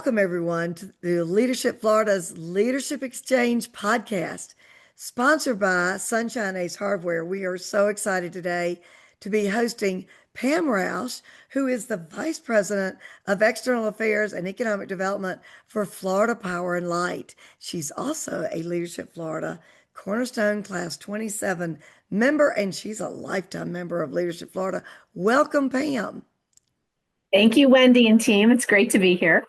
Welcome, everyone, to the Leadership Florida's Leadership Exchange podcast, sponsored by Sunshine Ace Hardware. We are so excited today to be hosting Pam Rauch, who is the Vice President of External Affairs and Economic Development for Florida Power and Light. She's also a Leadership Florida Cornerstone Class 27 member, and she's a lifetime member of Leadership Florida. Welcome, Pam. Thank you, Wendy and team. It's great to be here.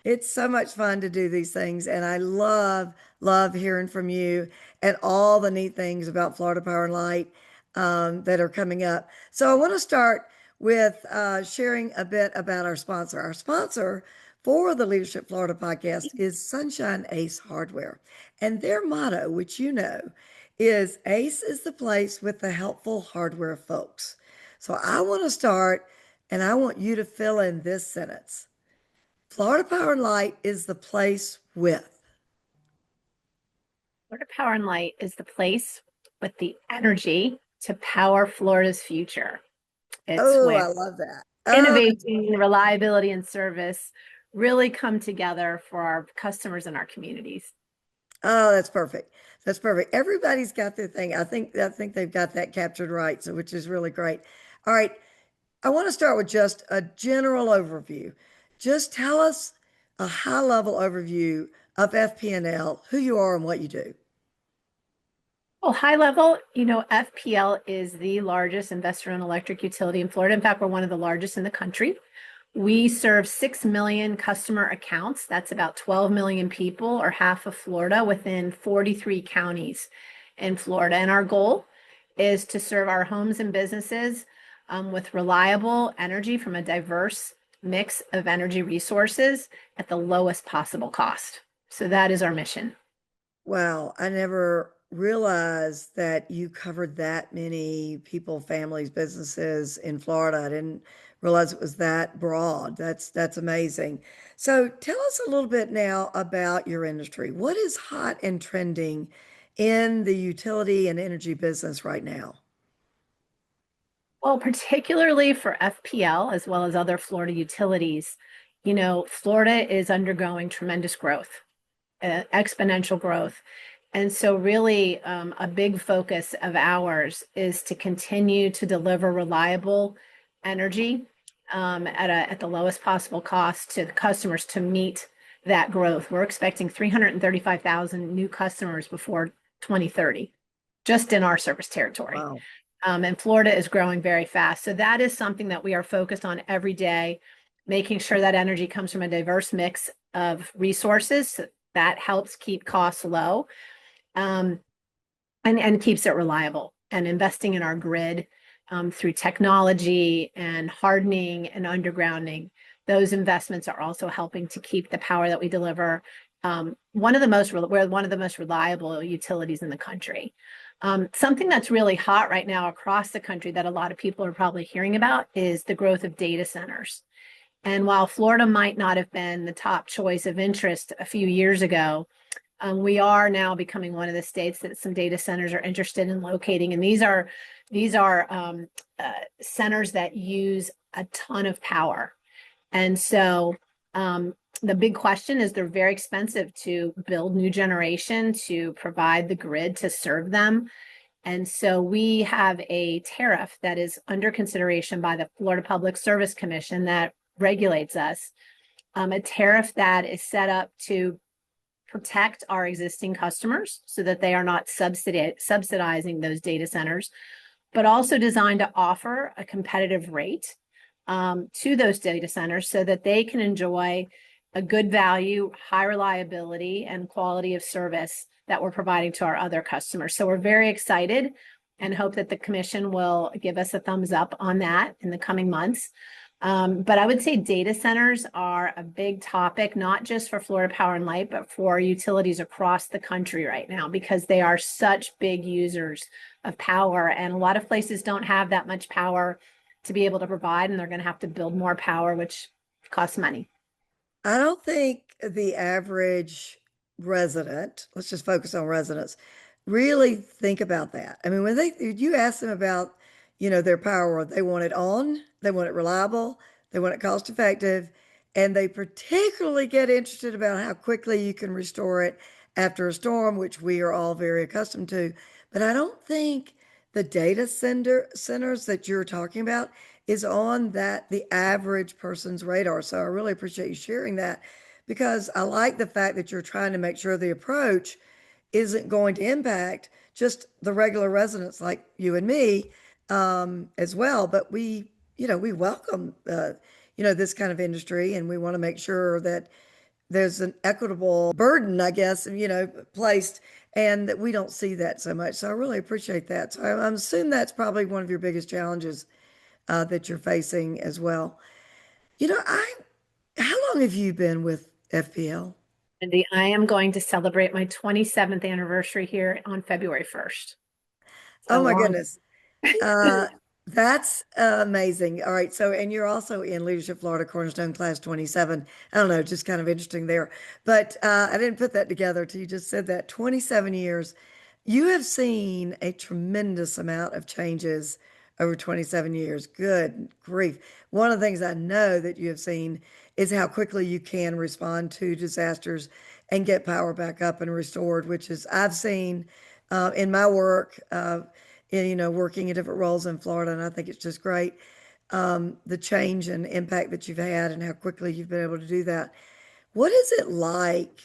It's so much fun to do these things, and I love hearing from you and all the neat things about Florida Power and Light that are coming up. So I want to start with sharing a bit about our sponsor. Our sponsor for the Leadership Florida podcast is Sunshine Ace Hardware, and their motto, which you know, is Ace is the place with the helpful hardware folks. So I want to start, and I want you to fill in this sentence. Florida Power and Light is the place with. Florida Power and Light is the place with the energy to power Florida's future. It's Oh, where I love that. Oh, innovation, reliability, and service really come together for our customers and our communities. oh, that's perfect. That's perfect. Everybody's got their thing. I think they've got that captured right, so which is really great. All right. I want to start with just a general overview. Just tell us a high level overview of FP&L, who you are and what you do. Well, high level, FPL is the largest investor-owned electric utility in Florida. In fact, we're one of the largest in the country. We serve 6 million customer accounts. That's about 12 million people, or half of Florida, within 43 counties in Florida. And our goal is to serve our homes and businesses with reliable energy from a diverse mix of energy resources at the lowest possible cost. So that is our mission. Wow, I never realized that you covered that many people, families, businesses in Florida. I didn't realize it was that broad. That's amazing. So tell us a little bit now about your industry. What is hot and trending in the utility and energy business right now? Well, particularly for FPL as well as other Florida utilities, Florida is undergoing tremendous growth, exponential growth. And so, really, a big focus of ours is to continue to deliver reliable energy at the lowest possible cost to the customers to meet that growth. We're expecting 335,000 new customers before 2030, just in our service territory. Wow. And Florida is growing very fast. So that is something that we are focused on every day, making sure that energy comes from a diverse mix of resources. That helps keep costs low, and keeps it reliable, and investing in our grid through technology and hardening and undergrounding. Those investments are also helping to keep the power that we deliver. We're one of the most reliable utilities in the country. Something that's really hot right now across the country that a lot of people are probably hearing about is the growth of data centers. And while Florida might not have been the top choice of interest a few years ago, we are now becoming one of the states that some data centers are interested in locating. And these are centers that use a ton of power. And so the big question is they're very expensive to build new generation to provide the grid to serve them. And so we have a tariff that is under consideration by the Florida Public Service Commission that regulates us, a tariff that is set up to protect our existing customers so that they are not subsidizing those data centers, but also designed to offer a competitive rate to those data centers so that they can enjoy a good value, high reliability, and quality of service that we're providing to our other customers. So we're very excited and hope that the commission will give us a thumbs up on that in the coming months. But I would say data centers are a big topic, not just for Florida Power and Light, but for utilities across the country right now, because they are such big users of power. And a lot of places don't have that much power to be able to provide, and they're going to have to build more power, which costs money. I don't think the average resident, let's just focus on residents, really think about that. I mean, you ask them about, their power, they want it on, they want it reliable, they want it cost effective, and they particularly get interested about how quickly you can restore it after a storm, which we are all very accustomed to. But I don't think the centers that you're talking about is on that the average person's radar. So I really appreciate you sharing that because I like the fact that you're trying to make sure the approach isn't going to impact just the regular residents like you and me as well. But we welcome, this kind of industry, and we want to make sure that there's an equitable burden, I guess, placed, and that we don't see that so much. So I really appreciate that. So I'm assuming that's probably one of your biggest challenges that you're facing as well. How long have you been with FPL? Andy, I am going to celebrate my 27th anniversary here on February 1st. It's a Oh my long. goodness. Uh, that's amazing. All right. So, and you're also in Leadership Florida Cornerstone Class 27. I don't know, just kind of interesting there. But I didn't put that together till you just said that. 27 years. You have seen a tremendous amount of changes over 27 years. Good grief. One of the things I know that you have seen is how quickly you can respond to disasters and get power back up and restored, which is I've seen in my work. Working in different roles in Florida, and I think it's just great. The change and impact that you've had and how quickly you've been able to do that. What is it like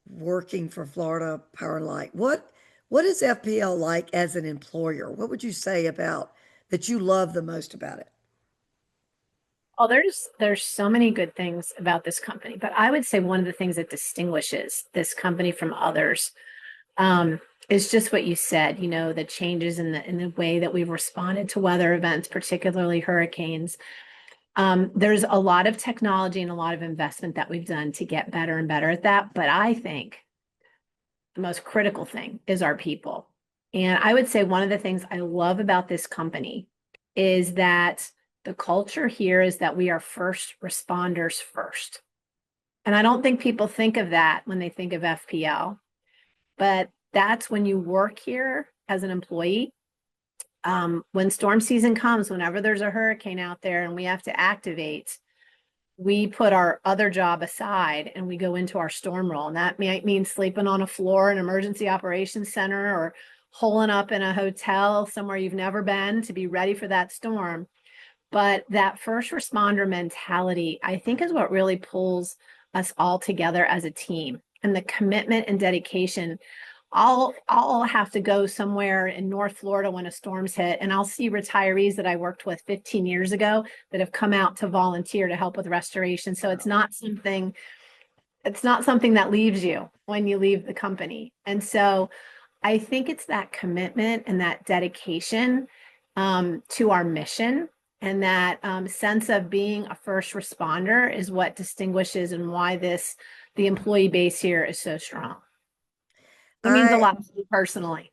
working for Florida Power and Light? What is FPL like as an employer? What would you say about that you love the most about it? Oh, there's so many good things about this company, but I would say one of the things that distinguishes this company from others is just what you said. The changes in the way that we've responded to weather events, particularly hurricanes. There's a lot of technology and a lot of investment that we've done to get better and better at that. But I think the most critical thing is our people. And I would say one of the things I love about this company is that the culture here is that we are first responders first. And I don't think people think of that when they think of FPL, but that's when you work here as an employee. When storm season comes, whenever there's a hurricane out there and we have to activate, we put our other job aside and we go into our storm role. And that might mean sleeping on a floor in an emergency operations center or holing up in a hotel somewhere you've never been to be ready for that storm. But that first responder mentality, I think, is what really pulls us all together as a team. And the commitment and dedication. I'll have to go somewhere in North Florida when a storm's hit, and I'll see retirees that I worked with 15 years ago that have come out to volunteer to help with restoration. So it's not something that leaves you when you leave the company. And so I think it's that commitment and that dedication to our mission, and that sense of being a first responder is what distinguishes and why the employee base here is so strong. It means a I lot to me personally.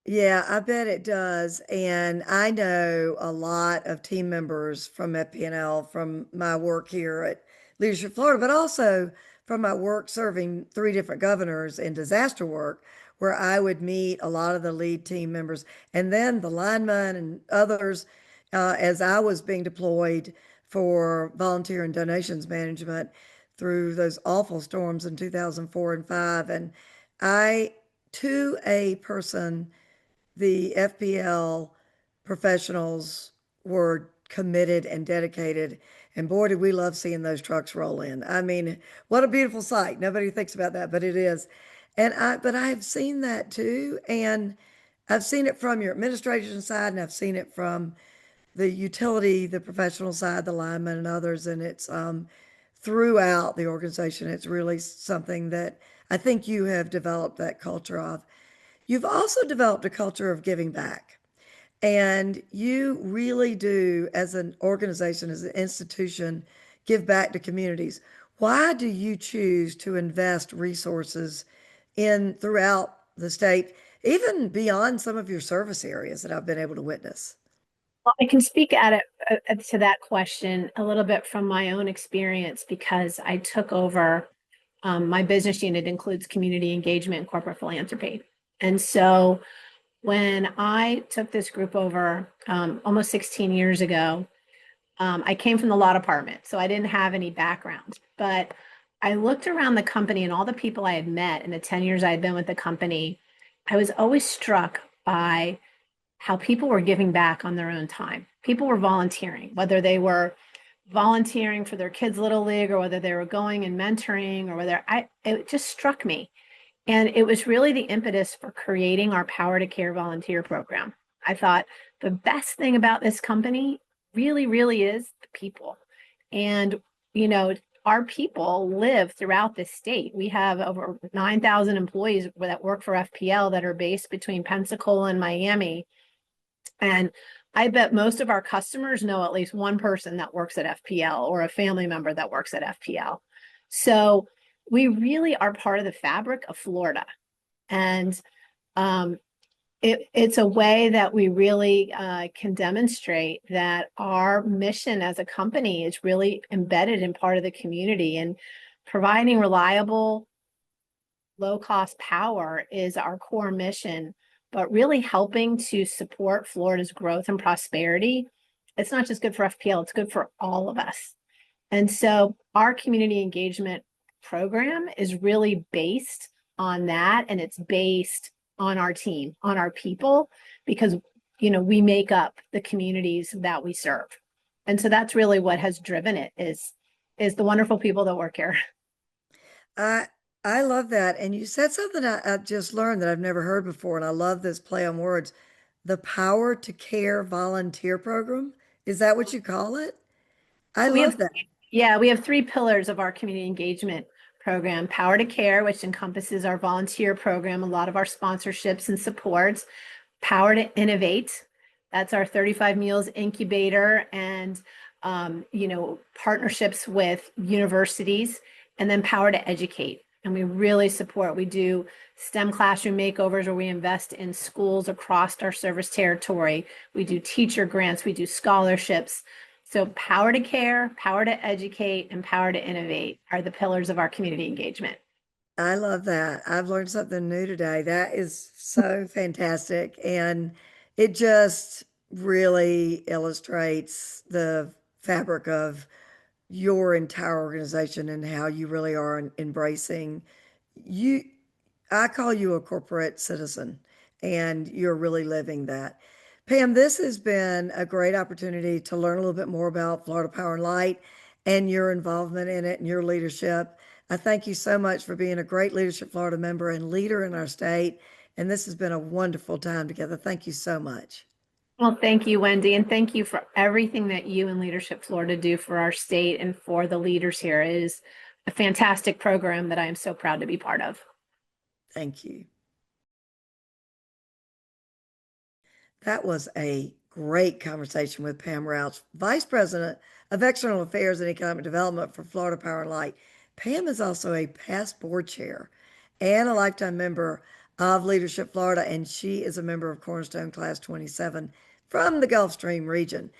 Yeah, I bet it does. And I know a lot of team members from FPNL from my work here at Leadership Florida, but also from my work serving three different governors in disaster work, where I would meet a lot of the lead team members and then the linemen and others as I was being deployed for volunteer and donations management through those awful storms in 2004 and 5. And I, to a person, the FPL professionals were committed and dedicated. And boy, did we love seeing those trucks roll in. I mean, what a beautiful sight. Nobody thinks about that, but it is. But I have seen that too. And I've seen it from your administration side, and I've seen it from the utility, the professional side, the linemen and others. And it's throughout the organization. It's really something that I think you have developed that culture of. You've also developed a culture of giving back. And you really do, as an organization, as an institution, give back to communities. Why do you choose to invest resources in throughout the state, even beyond some of your service areas that I've been able to witness? Well, I can speak at it to that question a little bit from my own experience because I took over my business unit includes community engagement and corporate philanthropy. And so when I took this group over almost 16 years ago, I came from the law department, so I didn't have any background, but I looked around the company and all the people I had met in the 10 years I had been with the company. I was always struck by how people were giving back on their own time. People were volunteering, whether they were volunteering for their kids' little league or whether they were going and mentoring or whether it just struck me. And it was really the impetus for creating our Power to Care volunteer program. I thought the best thing about this company really, really is the people. And, you know, our people live throughout the state. We have over 9,000 employees that work for FPL that are based between Pensacola and Miami. And I bet most of our customers know at least one person that works at FPL or a family member that works at FPL. So we really are part of the fabric of Florida. And um, it's a way that we really can demonstrate that our mission as a company is really embedded in part of the community, and providing reliable, low cost power is our core mission, but really helping to support Florida's growth and prosperity. It's not just good for FPL, it's good for all of us. And so our community engagement program is really based on that. And it's based on our team, on our people, because, you know, we make up the communities that we serve. And so that's really what has driven it is the wonderful people that work here. I I love that. And you said something I just learned that I've never heard before, and I love this play on words. The Power to Care volunteer program. Is that what you call it? I We love have, that. yeah, we have three pillars of our community engagement program: Power to Care, which encompasses our volunteer program, a lot of our sponsorships and supports; Power to Innovate, that's our 35 Meals incubator and partnerships with universities; and then Power to Educate. And we really support, we do STEM classroom makeovers where we invest in schools across our service territory. We do teacher grants, we do scholarships. So Power to Care, Power to Educate, and Power to Innovate are the pillars of our community engagement. I love that. I've learned something new today. That is so fantastic. And it just really illustrates the fabric of your entire organization and how you really are embracing you. I call you a corporate citizen, and you're really living that. Pam, this has been a great opportunity to learn a little bit more about Florida Power and Light and your involvement in it and your leadership. I thank you so much for being a great Leadership Florida member and leader in our state. And this has been a wonderful time together. Thank you so much. Well, thank you, Wendy, and thank you for everything that you and Leadership Florida do for our state and for the leaders here. It is a fantastic program that I am so proud to be part of. Thank you. That was a great conversation with Pam Rauch, Vice President of External Affairs and Economic Development for Florida Power and Light. Pam is also a past board chair and a lifetime member of Leadership Florida, and she is a member of Cornerstone Class 27 from the Gulfstream region.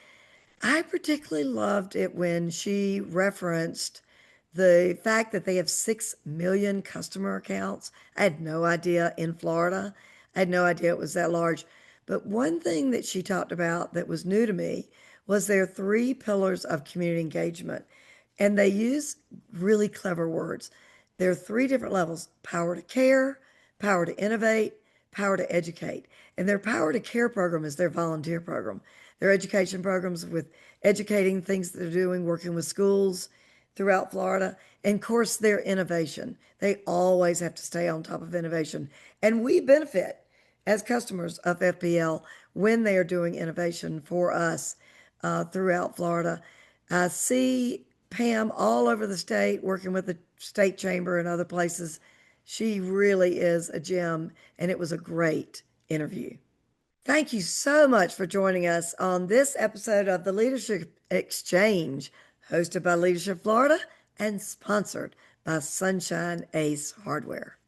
I particularly loved it when she referenced the fact that they have 6 million customer accounts. I had no idea in Florida. I had no idea it was that large. But one thing that she talked about that was new to me was their three pillars of community engagement. And they use really clever words. There are three different levels: power to care, power to innovate, power to educate. And their power to care program is their volunteer program. Their education programs with educating things that they're doing, working with schools throughout Florida. And of course, their innovation. They always have to stay on top of innovation. And we benefit as customers of FPL when they are doing innovation for us throughout Florida. I see Pam all over the state working with the state chamber and other places. She really is a gem, and it was a great interview. Thank you so much for joining us on this episode of the Leadership Exchange, hosted by Leadership Florida and sponsored by Sunshine Ace Hardware.